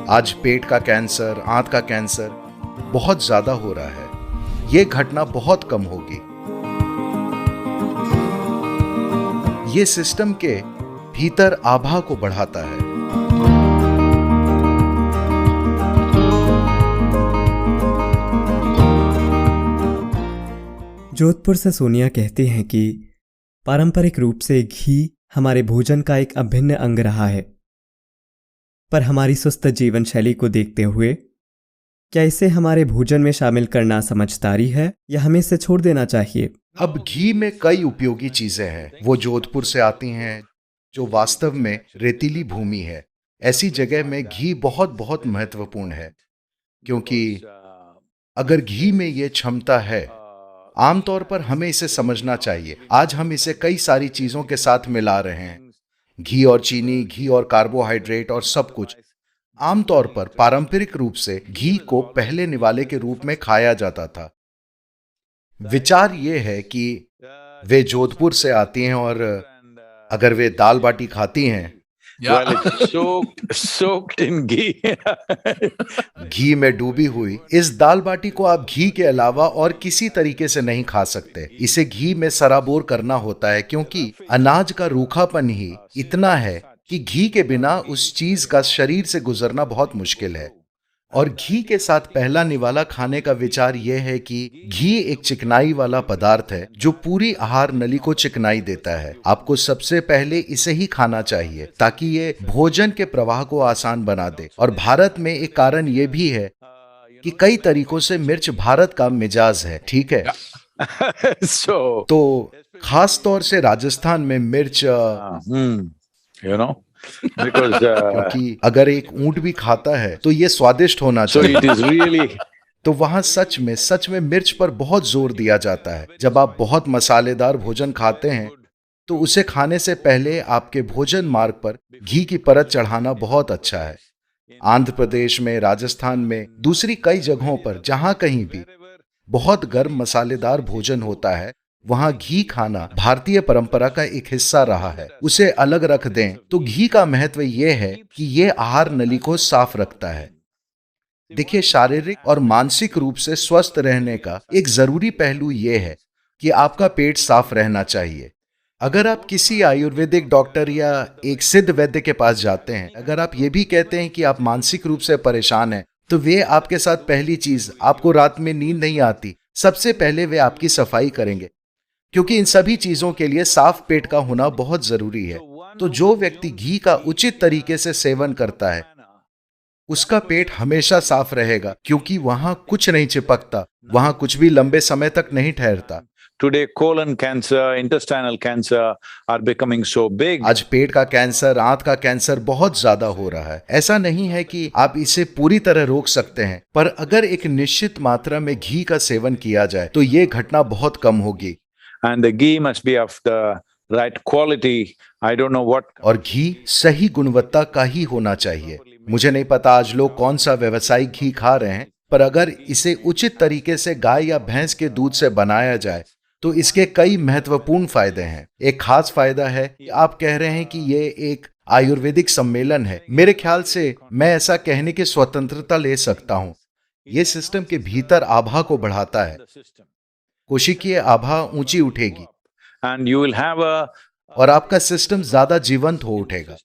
आज पेट का कैंसर, आंत का कैंसर बहुत ज्यादा हो रहा है। ये घटना बहुत कम होगी। ये सिस्टम के भीतर आभा को बढ़ाता है। जोधपुर से सोनिया कहती हैं कि पारंपरिक रूप से घी हमारे भोजन का एक अभिन्न अंग रहा है, पर हमारी सुस्त जीवन शैली को देखते हुए क्या इसे हमारे भोजन में शामिल करना समझदारी है या हमें इसे छोड़ देना चाहिए? अब घी में कई उपयोगी चीजें हैं। वो जोधपुर से आती हैं, जो वास्तव में रेतीली भूमि है। ऐसी जगह में घी बहुत बहुत महत्वपूर्ण है, क्योंकि अगर घी में ये क्षमता है, आमतौर पर हमें इसे समझना चाहिए। आज हम इसे कई सारी चीजों के साथ मिला रहे हैं, घी और चीनी, घी और कार्बोहाइड्रेट और सब कुछ। आमतौर पर पारंपरिक रूप से घी को पहले निवाले के रूप में खाया जाता था। विचार ये है कि वे जोधपुर से आती हैं और अगर वे दाल बाटी खाती हैं, Well, it's soaked in ghee. घी में डूबी हुई इस दाल बाटी को आप घी के अलावा और किसी तरीके से नहीं खा सकते। इसे घी में सराबोर करना होता है, क्योंकि अनाज का रूखापन ही इतना है कि घी के बिना उस चीज का शरीर से गुजरना बहुत मुश्किल है। और घी के साथ पहला निवाला खाने का विचार यह है कि घी एक चिकनाई वाला पदार्थ है जो पूरी आहार नली को चिकनाई देता है। आपको सबसे पहले इसे ही खाना चाहिए ताकि ये भोजन के प्रवाह को आसान बना दे। और भारत में एक कारण ये भी है कि कई तरीकों से मिर्च भारत का मिजाज है, ठीक है? तो खास तौर से राजस्थान में मिर्च क्योंकि अगर एक ऊंट भी खाता है तो ये स्वादिष्ट होना चाहिए। तो वहां सच में मिर्च पर बहुत जोर दिया जाता है। जब आप बहुत मसालेदार भोजन खाते हैं तो उसे खाने से पहले आपके भोजन मार्ग पर घी की परत चढ़ाना बहुत अच्छा है। आंध्र प्रदेश में, राजस्थान में, दूसरी कई जगहों पर जहां कहीं भी बहुत गर्म मसालेदार भोजन होता है, वहां घी खाना भारतीय परंपरा का एक हिस्सा रहा है। उसे अलग रख दें तो घी का महत्व यह है कि यह आहार नली को साफ रखता है। देखिए, शारीरिक और मानसिक रूप से स्वस्थ रहने का एक जरूरी पहलू यह है कि आपका पेट साफ रहना चाहिए। अगर आप किसी आयुर्वेदिक डॉक्टर या एक सिद्ध वैद्य के पास जाते हैं, अगर आप ये भी कहते हैं कि आप मानसिक रूप से परेशान हैं, तो वे आपके साथ पहली चीज, आपको रात में नींद नहीं आती, सबसे पहले वे आपकी सफाई करेंगे, क्योंकि इन सभी चीजों के लिए साफ पेट का होना बहुत जरूरी है। तो जो व्यक्ति घी का उचित तरीके से सेवन करता है, उसका पेट हमेशा साफ रहेगा, क्योंकि वहां कुछ नहीं चिपकता, वहां कुछ भी लंबे समय तक नहीं ठहरता। Today, colon cancer, intestinal cancer are becoming so big. आज पेट का कैंसर, आंत का कैंसर बहुत ज्यादा हो रहा है। ऐसा नहीं है कि आप इसे पूरी तरह रोक सकते हैं, पर अगर एक निश्चित मात्रा में घी का सेवन किया जाए तो ये घटना बहुत कम होगी। And the ghee must be of the right quality. I don't know what. और घी सही गुणवत्ता का ही होना चाहिए। मुझे नहीं पता आज लोग कौन सा व्यावसायिक घी खा रहे हैं, पर अगर इसे उचित तरीके से गाय या भैंस के दूध से बनाया जाए तो इसके कई महत्वपूर्ण फायदे हैं। एक खास फायदा है कि आप कह रहे हैं कि ये एक आयुर्वेदिक सम्मेलन है। मेरे ख्याल से मैं ऐसा कहने की स्वतंत्रता ले सकता हूं। ये सिस्टम के भीतर आभा को बढ़ाता है। कोशिकीय आभा ऊंची उठेगी And you will have और आपका सिस्टम ज्यादा जीवंत हो उठेगा,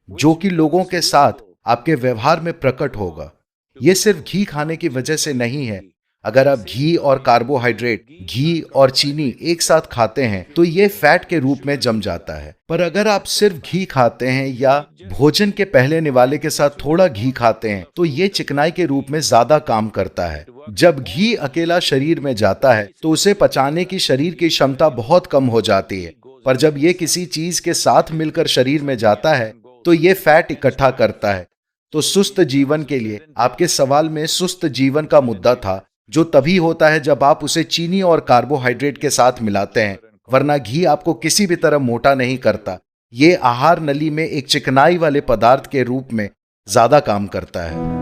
जो कि लोगों के साथ आपके व्यवहार में प्रकट होगा। ये सिर्फ घी खाने की वजह से नहीं है। अगर आप घी और कार्बोहाइड्रेट, घी और चीनी एक साथ खाते हैं तो ये फैट के रूप में जम जाता है। पर अगर आप सिर्फ घी खाते हैं या भोजन के पहले निवाले के साथ थोड़ा घी खाते हैं तो ये चिकनाई के रूप में ज्यादा काम करता है। जब घी अकेला शरीर में जाता है तो उसे पचाने की शरीर की क्षमता बहुत कम हो जाती है, पर जब ये किसी चीज के साथ मिलकर शरीर में जाता है तो ये फैट इकट्ठा करता है। तो सुस्त जीवन के लिए आपके सवाल में सुस्त जीवन का मुद्दा था, जो तभी होता है जब आप उसे चीनी और कार्बोहाइड्रेट के साथ मिलाते हैं, वरना घी आपको किसी भी तरह मोटा नहीं करता। ये आहार नली में एक चिकनाई वाले पदार्थ के रूप में ज्यादा काम करता है।